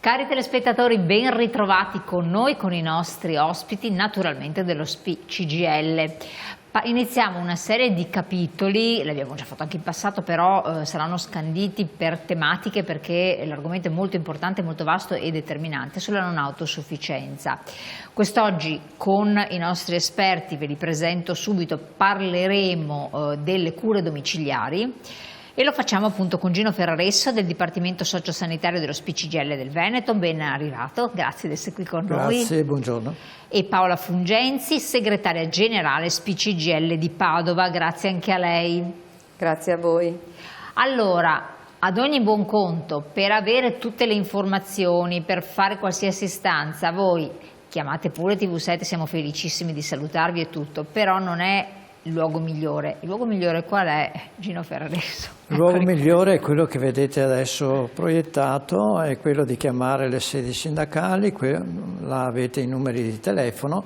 Cari telespettatori, ben ritrovati con noi, con i nostri ospiti, naturalmente dello CGIL. Iniziamo una serie di capitoli, l'abbiamo già fatto anche in passato, però saranno scanditi per tematiche perché l'argomento è molto importante, molto vasto e determinante sulla non autosufficienza. Quest'oggi con i nostri esperti, ve li presento subito, parleremo delle cure domiciliari. E lo facciamo appunto con Gino Ferraresso del Dipartimento Sociosanitario dello CGIL del Veneto, ben arrivato, grazie di essere qui con noi. Grazie, buongiorno. E Paola Fungenzi, segretaria generale CGIL di Padova, grazie anche a lei. Grazie a voi. Allora, ad ogni buon conto, per avere tutte le informazioni, per fare qualsiasi istanza, voi chiamate pure TV7, siamo felicissimi di salutarvi e tutto, però non è il luogo migliore. Il luogo migliore qual è, Gino Ferraresso? Il luogo migliore è quello che vedete adesso proiettato, è quello di chiamare le sedi sindacali, là avete i numeri di telefono,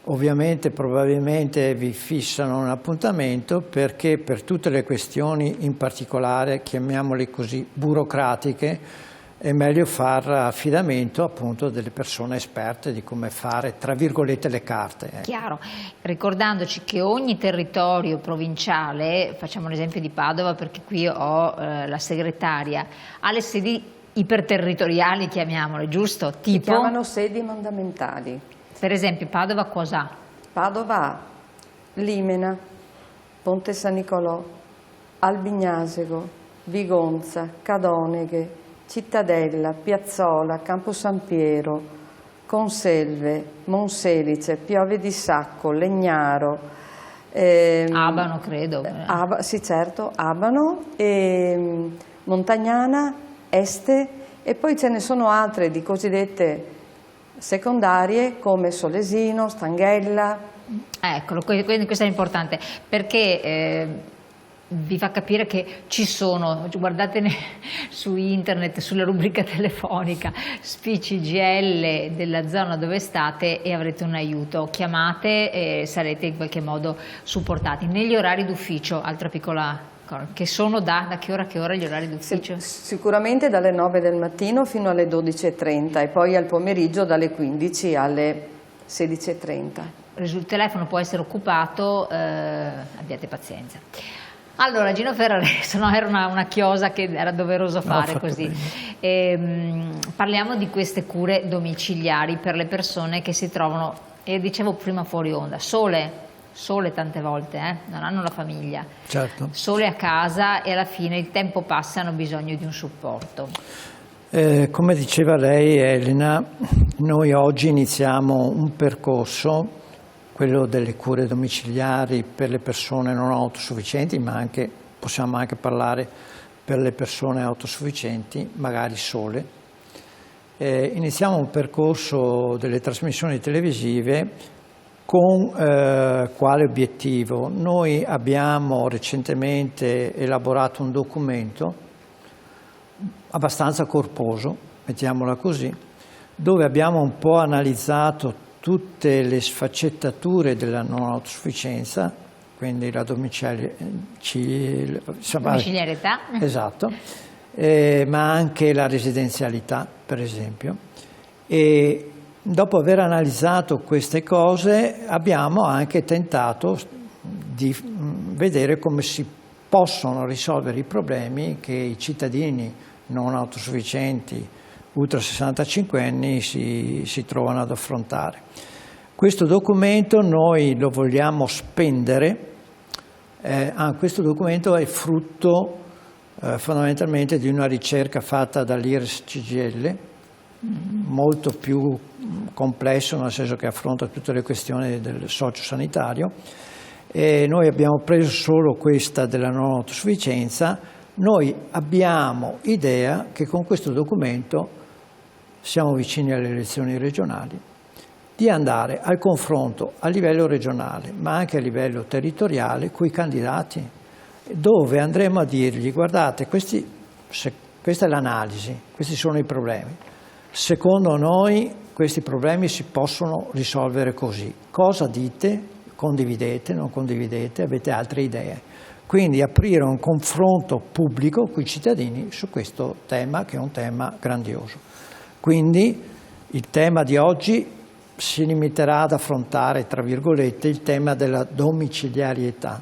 ovviamente probabilmente vi fissano un appuntamento perché per tutte le questioni in particolare, chiamiamole così, burocratiche, è meglio far affidamento appunto delle persone esperte di come fare, tra virgolette, le carte. Chiaro, ricordandoci che ogni territorio provinciale, facciamo l'esempio di Padova perché qui ho la segretaria, ha le sedi iperterritoriali, chiamiamole, giusto? Si chiamano sedi mandamentali. Per esempio Padova cosa ha? Padova ha Limena, Ponte San Nicolò, Albignasego, Vigonza, Cadoneghe, Cittadella, Piazzola, Campo San Piero, Conselve, Monselice, Piove di Sacco, Legnaro, Abano credo. Sì certo, Abano, Montagnana, Este e poi ce ne sono altre di cosiddette secondarie come Solesino, Stanghella. Eccolo, questo è importante perché vi fa capire che ci sono, guardatene su internet, sulla rubrica telefonica CGIL della zona dove state e avrete un aiuto, chiamate e sarete in qualche modo supportati. Negli orari d'ufficio, altra piccola cosa, che sono da che ora a che ora gli orari d'ufficio? Sicuramente dalle 9 del mattino fino alle 12:30 e poi al pomeriggio dalle 15 alle 16:30. Il telefono può essere occupato, abbiate pazienza. Allora, Gino Ferraresso, no, era una chiosa che era doveroso fare così. Parliamo di queste cure domiciliari per le persone che si trovano, e dicevo prima fuori onda, sole tante volte, non hanno la famiglia, certo. Sole a casa e alla fine il tempo passa e hanno bisogno di un supporto. Come diceva lei, Elena, noi oggi iniziamo un percorso, quello delle cure domiciliari per le persone non autosufficienti, ma possiamo anche parlare per le persone autosufficienti, magari sole. Iniziamo un percorso delle trasmissioni televisive con quale obiettivo? Noi abbiamo recentemente elaborato un documento abbastanza corposo, mettiamola così, dove abbiamo un po' analizzato tutte le sfaccettature della non autosufficienza, quindi la domiciliarità, esatto, ma anche la residenzialità, per esempio. E dopo aver analizzato queste cose abbiamo anche tentato di vedere come si possono risolvere i problemi che i cittadini non autosufficienti ultra 65 anni si trovano ad affrontare. Questo documento noi lo vogliamo spendere, questo documento è frutto fondamentalmente di una ricerca fatta dall'IRES CGIL, molto più complesso nel senso che affronta tutte le questioni del sociosanitario, e noi abbiamo preso solo questa della non autosufficienza. Noi abbiamo idea che con questo documento siamo vicini alle elezioni regionali, di andare al confronto a livello regionale, ma anche a livello territoriale, con i candidati, dove andremo a dirgli: guardate, questa è l'analisi, questi sono i problemi. Secondo noi questi problemi si possono risolvere così. Cosa dite? Condividete, non condividete, avete altre idee? Quindi aprire un confronto pubblico con i cittadini su questo tema, che è un tema grandioso. Quindi il tema di oggi si limiterà ad affrontare, tra virgolette, il tema della domiciliarietà.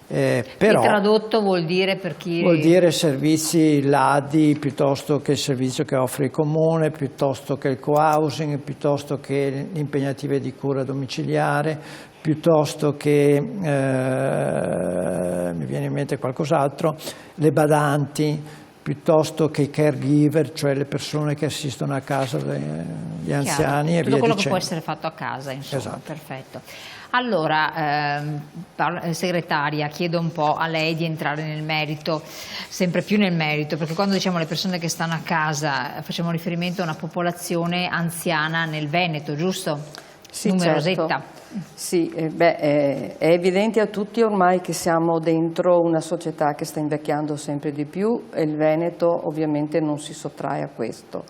Però, tradotto vuol dire per chi... Vuol dire servizi LADI piuttosto che il servizio che offre il comune, piuttosto che il co-housing, piuttosto che le impegnative di cura domiciliare, piuttosto che, mi viene in mente qualcos'altro, le badanti, piuttosto che i caregiver, cioè le persone che assistono a casa degli anziani e via dicendo. Tutto quello che può essere fatto a casa, insomma. Esatto. Perfetto. Allora, segretaria, chiedo un po' a lei di entrare nel merito, sempre più nel merito, perché quando diciamo le persone che stanno a casa facciamo riferimento a una popolazione anziana nel Veneto, giusto? Sì, numerosetta. Certo. Sì, è evidente a tutti ormai che siamo dentro una società che sta invecchiando sempre di più e il Veneto ovviamente non si sottrae a questo.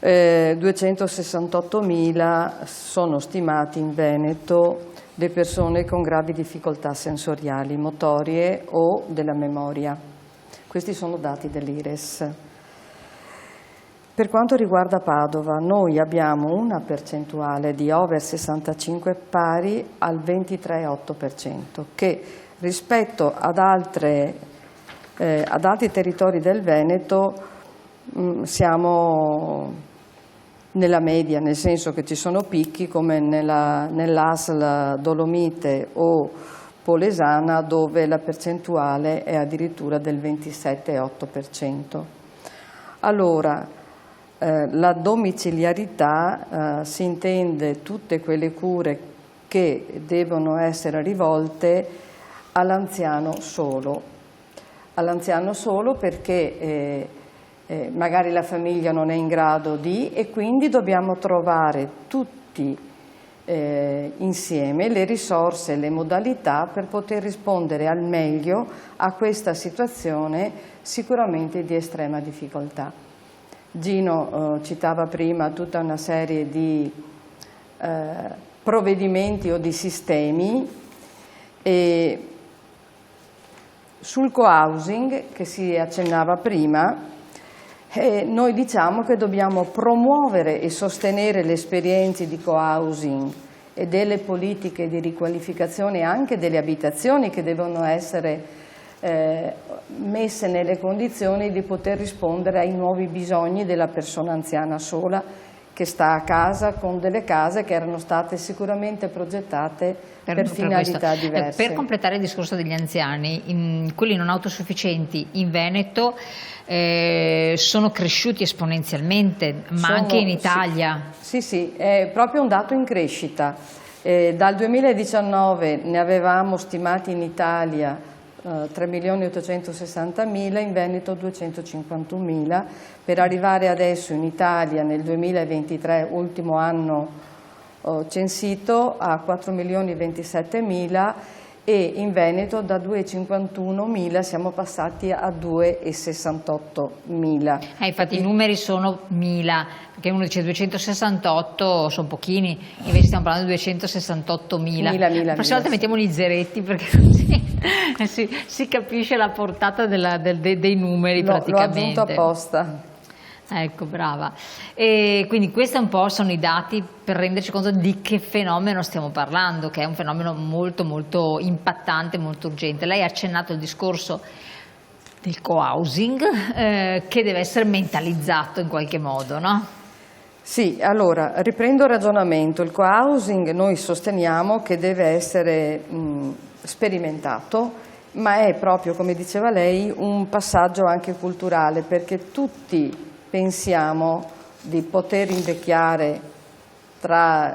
268.000 sono stimati in Veneto le persone con gravi difficoltà sensoriali, motorie o della memoria. Questi sono dati dell'IRES. Per quanto riguarda Padova, noi abbiamo una percentuale di over 65 pari al 23,8%, che rispetto ad altri territori del Veneto siamo nella media, nel senso che ci sono picchi come nell'ASL Dolomite o Polesana, dove la percentuale è addirittura del 27,8%. Allora, la domiciliarità si intende tutte quelle cure che devono essere rivolte all'anziano solo perché magari la famiglia non è in grado di, e quindi dobbiamo trovare tutti insieme le risorse e le modalità per poter rispondere al meglio a questa situazione sicuramente di estrema difficoltà. Gino citava prima tutta una serie di provvedimenti o di sistemi, e sul co-housing che si accennava prima, noi diciamo che dobbiamo promuovere e sostenere le esperienze di co-housing e delle politiche di riqualificazione anche delle abitazioni che devono essere messe nelle condizioni di poter rispondere ai nuovi bisogni della persona anziana sola che sta a casa, con delle case che erano state sicuramente progettate per finalità diverse. Per completare il discorso degli anziani, quelli non autosufficienti in Veneto sono cresciuti esponenzialmente, ma anche in Italia. Sì, è proprio un dato in crescita. Dal 2019 ne avevamo stimati in Italia 3.860.000, in Veneto 251.000, per arrivare adesso in Italia nel 2023, ultimo anno censito, a 4.027.000, e in Veneto da 2.51.000 siamo passati a 2.068.000. Infatti i numeri sono 1.000, perché uno dice 268 sono pochini, invece stiamo parlando di 268.000. La prossima volta mettiamo gli zeretti, perché così si capisce la portata dei numeri praticamente. L'ho aggiunto apposta. Ecco, brava. E quindi questi un po' sono i dati per renderci conto di che fenomeno stiamo parlando, che è un fenomeno molto molto impattante, molto urgente. Lei ha accennato al discorso del co-housing che deve essere mentalizzato in qualche modo, no? Sì, allora riprendo il ragionamento. Il co-housing noi sosteniamo che deve essere sperimentato, ma è proprio, come diceva lei, un passaggio anche culturale, perché tutti pensiamo di poter invecchiare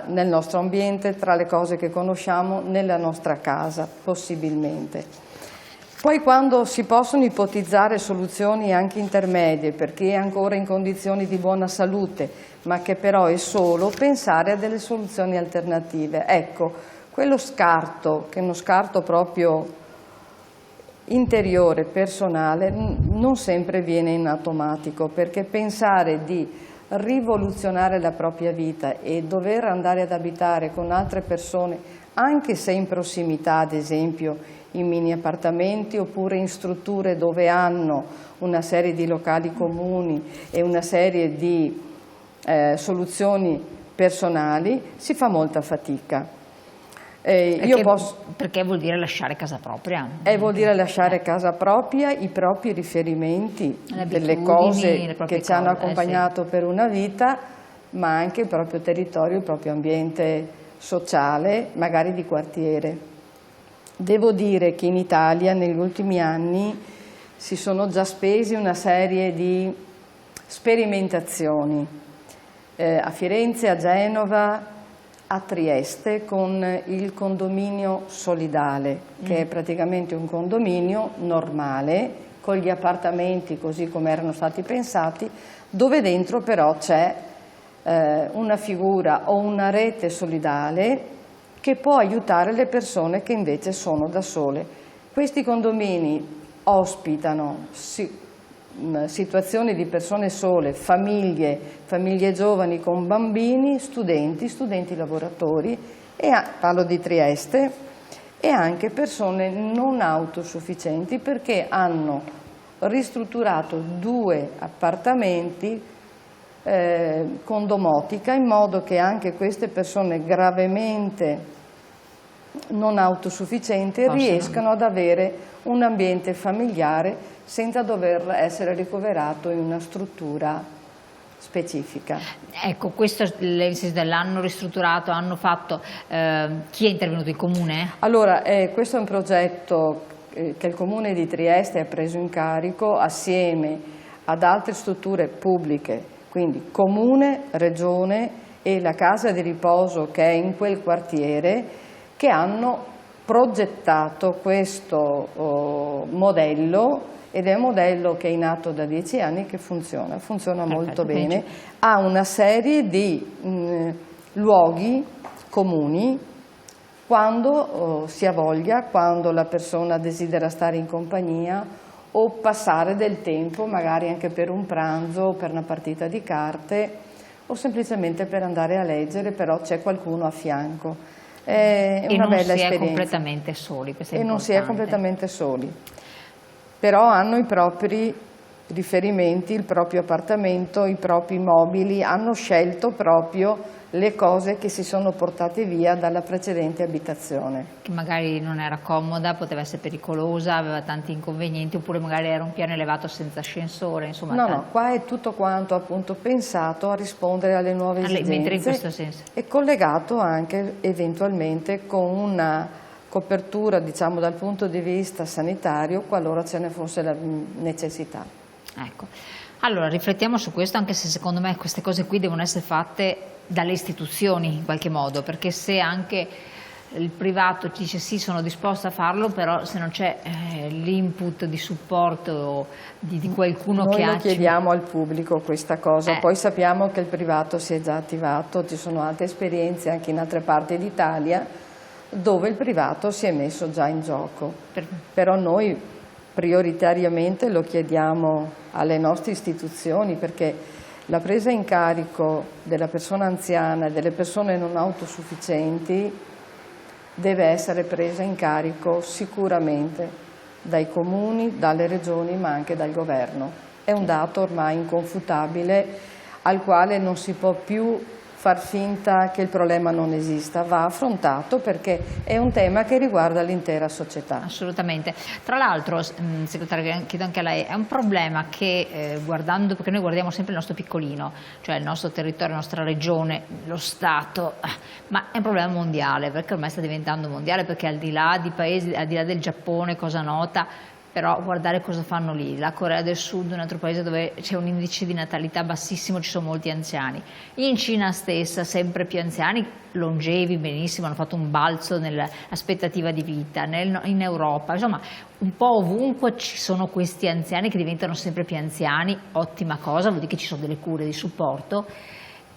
nel nostro ambiente, tra le cose che conosciamo, nella nostra casa, possibilmente. Poi quando si possono ipotizzare soluzioni anche intermedie, perché è ancora in condizioni di buona salute, ma che però è solo, pensare a delle soluzioni alternative. Ecco, quello scarto, che è uno scarto proprio interiore, personale, non sempre viene in automatico, perché pensare di rivoluzionare la propria vita e dover andare ad abitare con altre persone, anche se in prossimità, ad esempio in mini appartamenti oppure in strutture dove hanno una serie di locali comuni e una serie di soluzioni personali, si fa molta fatica. Perché vuol dire lasciare casa propria. Vuol dire lasciare casa propria, i propri riferimenti, delle cose che ci hanno accompagnato per una vita, ma anche il proprio territorio, il proprio ambiente sociale, magari di quartiere. Devo dire che in Italia negli ultimi anni si sono già spesi una serie di sperimentazioni, a Firenze, a Genova, a Trieste, con il condominio solidale, che è praticamente un condominio normale, con gli appartamenti così come erano stati pensati, dove dentro però c'è una figura o una rete solidale che può aiutare le persone che invece sono da sole. Questi condomini ospitano situazioni di persone sole, famiglie giovani con bambini, studenti lavoratori, parlo di Trieste, e anche persone non autosufficienti perché hanno ristrutturato 2 appartamenti con domotica in modo che anche queste persone gravemente non autosufficienti riescano ad avere un ambiente familiare senza dover essere ricoverato in una struttura specifica. Ecco, questo l'hanno ristrutturato, hanno fatto, chi è intervenuto, il Comune? Allora, questo è un progetto che il Comune di Trieste ha preso in carico assieme ad altre strutture pubbliche, quindi Comune, Regione e la casa di riposo che è in quel quartiere, che hanno progettato questo modello, ed è un modello che è in atto da 10 anni che funziona molto bene. Ha una serie di luoghi comuni quando si ha voglia, quando la persona desidera stare in compagnia o passare del tempo, magari anche per un pranzo, per una partita di carte o semplicemente per andare a leggere, però c'è qualcuno a fianco. È una bella esperienza. E non si è completamente soli. E non si è completamente soli. Però hanno i propri riferimenti, il proprio appartamento, i propri mobili, hanno scelto proprio le cose che si sono portate via dalla precedente abitazione. Che magari non era comoda, poteva essere pericolosa, aveva tanti inconvenienti, oppure magari era un piano elevato senza ascensore, insomma. No, qua è tutto quanto appunto pensato a rispondere alle nuove esigenze, in questo senso. E collegato anche eventualmente con una copertura, diciamo, dal punto di vista sanitario, qualora ce ne fosse la necessità. Ecco, allora riflettiamo su questo, anche se secondo me queste cose qui devono essere fatte dalle istituzioni in qualche modo, perché se anche il privato dice sì, sono disposto a farlo, però se non c'è l'input di supporto di qualcuno Noi che ha... Noi chiediamo al pubblico questa cosa, poi sappiamo che il privato si è già attivato, ci sono altre esperienze anche in altre parti d'Italia dove il privato si è messo già in gioco, però noi prioritariamente lo chiediamo alle nostre istituzioni, perché la presa in carico della persona anziana e delle persone non autosufficienti deve essere presa in carico sicuramente dai comuni, dalle regioni, ma anche dal governo. È un dato ormai inconfutabile al quale non si può più far finta che il problema non esista, va affrontato perché è un tema che riguarda l'intera società. Assolutamente. Tra l'altro, segretario, chiedo anche a lei, è un problema che guardando, perché noi guardiamo sempre il nostro piccolino, cioè il nostro territorio, la nostra regione, lo Stato, ma è un problema mondiale, perché ormai sta diventando mondiale, perché al di là di paesi, al di là del Giappone, cosa nota, però guardare cosa fanno lì, la Corea del Sud, un altro paese dove c'è un indice di natalità bassissimo, ci sono molti anziani, in Cina stessa sempre più anziani, longevi, benissimo, hanno fatto un balzo nell'aspettativa di vita, in Europa, insomma un po' ovunque ci sono questi anziani che diventano sempre più anziani, ottima cosa, vuol dire che ci sono delle cure di supporto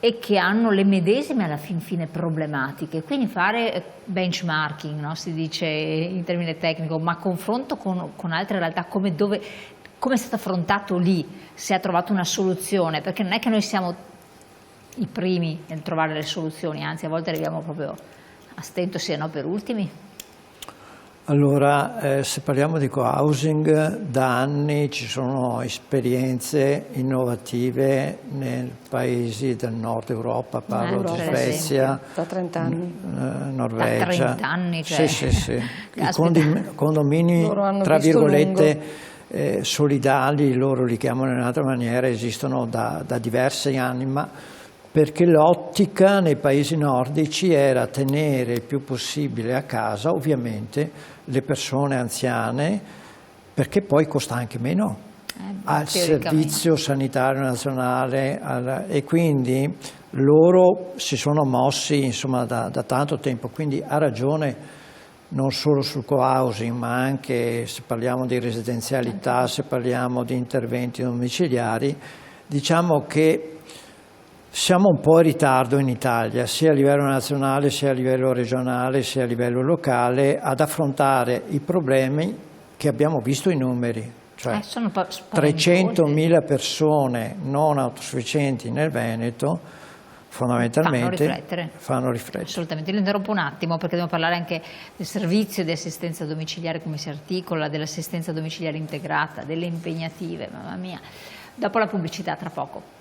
e che hanno le medesime alla fin fine problematiche, quindi fare benchmarking, no? Si dice in termine tecnico, ma confronto con altre realtà, come è stato affrontato lì, se ha trovato una soluzione, perché non è che noi siamo i primi nel trovare le soluzioni, anzi a volte arriviamo proprio a stento, sia no per ultimi. Allora, se parliamo di co-housing, da anni ci sono esperienze innovative nei paesi del nord Europa, parlo di Svezia, da 30 anni. Norvegia. Da 30 anni, cioè. Sì. I condomini, Loro hanno tra visto virgolette, solidali, loro li chiamano in un'altra maniera, esistono da diversi anni, ma perché l'ottica nei paesi nordici era tenere il più possibile a casa, ovviamente, le persone anziane, perché poi costa anche meno al Servizio Sanitario Nazionale e quindi loro si sono mossi insomma, da tanto tempo, quindi ha ragione non solo sul co-housing, ma anche se parliamo di residenzialità, se parliamo di interventi domiciliari, diciamo che siamo un po' in ritardo in Italia, sia a livello nazionale, sia a livello regionale, sia a livello locale, ad affrontare i problemi che abbiamo visto i numeri. Cioè 300.000 persone non autosufficienti nel Veneto, fondamentalmente fanno riflettere. Assolutamente. Lo interrompo un attimo perché dobbiamo parlare anche del servizio di assistenza domiciliare, come si articola, dell'assistenza domiciliare integrata, delle impegnative, mamma mia. Dopo la pubblicità, tra poco.